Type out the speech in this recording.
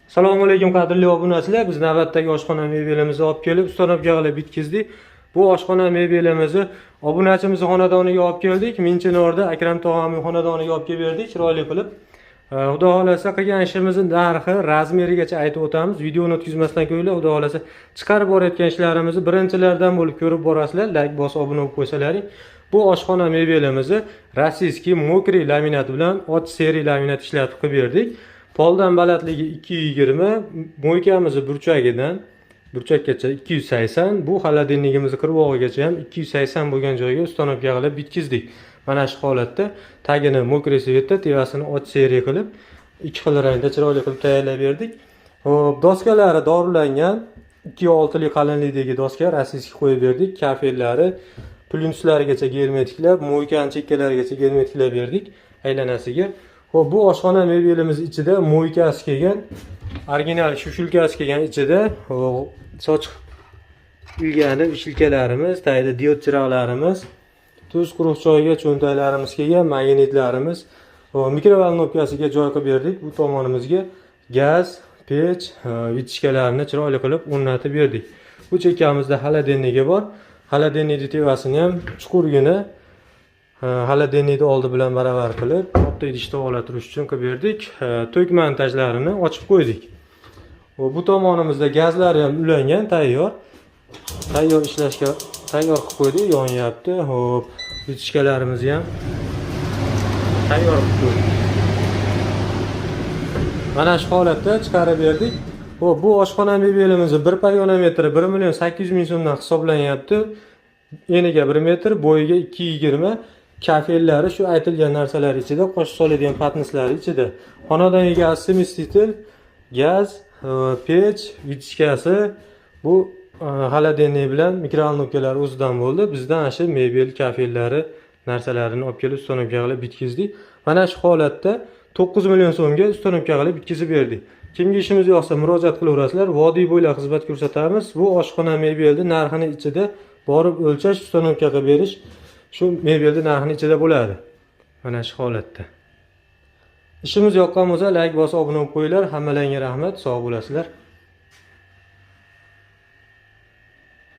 Assalomu alaykum qadrli obunachilar. Biz navbatdagi oshxona mebelimizni olib kelib, ustanobga qilib bitkizdik. Bu oshxona mebelimizni obunachimizning xonadoniga olib keldik. Minchinorda Akram tog'amning xonadoniga olib kelib berdik, chiroyli qilib. Xudo xolasa qilgan ishimizning narxi, razmerigacha aytib o'tamiz. Videoni o'tkazmasdan ko'yinglar, xudo xolasa chiqarib borayotgan ishlarimizni birinchilardan bo'lib ko'rib borasizlar. Like bosib obuna bo'lib qo'ysalaring. Bu oshxona mebelimizni rossiyskiy mokriy laminat bilan 6 seriya laminat ishlatib qilib berdik. Poldan balandligi 220, mo'ykamizni burchakgacha 280, bu xolodilnigimizni qirg'og'igacha ham 280 bo'lgan joyga ustanobga qilib bitkizdik. Mana shu holatda tagini mokriy svetda, tevasini 6 seriya qilib, ikki xil rangda chiroyli qilib tayyorlab berdik. Xo'p, doskalari dorilangan 2.6 lik qalinlikdagi doska rossiyskiy qo'yib berdik. Kafellari plyunslarigacha germetiklab, mo'ykani chekkalarigacha germetiklab berdik aylanasiga. Xo'p, bu oshxona mebelimiz ichida mo'ykasi kelgan, original shushulkasi kelgan ichida sochiq ilgani vishilkalarimiz, tagida diod chiroqlarimiz, tuz quruq choyga cho'ntaklarimiz kelgan, magnitlarimiz, mikrovolnovkasiga joy qilib berdik. Bu tomonimizga gaz, pech, vichishkalarni chiroyli qilib o'rnatib berdik. Bu chekkamizda xolodilnigi bor. Xolodilnikning tevasini ham chuqurgina xolodilnikni oldi bilan baravar qilib, oddiy idishda olatirish uchun qilib berdik. To'k montajlarini ochib qo'ydik. Bu tomonimizda gazlari ham ulangan, tayyor ishlashga tayyor qilib qo'ydik, yonyapti. Xo'p, vichishkalarimizni ham tayyor qilib qo'ydik. Mana shu holatda chiqarib berdik. Xo'p, bu oshxona mebelimizni 1 pogona metri 1.800.000 so'mdan hisoblanyapti. Eniga 1 metr, bo'yiga 2.20. Kafellari shu aytilgan narsalar ichida, qo'shib soladigan patnislari ichida. Xonadon egasi semestitel, gaz, pech, vichishkasi, bu xolodilnik bilan mikrovolnovkalar o'zidan bo'ldi. Bizdan shu mebel kafellari narsalarini olib kelib ustanobga qilib bitkizdik. Mana shu holatda 9 million so'mga ustanobga qilib bitkizib berdik. Kimga ishimiz yoqsa murojaat qilaverasizlar. Vodiy bo'ylab xizmat ko'rsatamiz. Bu oshxona mebelni narxini ichida borib o'lchash, ustanobga qilib berish shu mebelni narxini ichida bo'ladi. Mana shu holatda. Ishimiz yoqqan bo'lsa like bosib obuna bo'lib qo'yinglar. Hammalarga rahmat, sog' bo'lasizlar.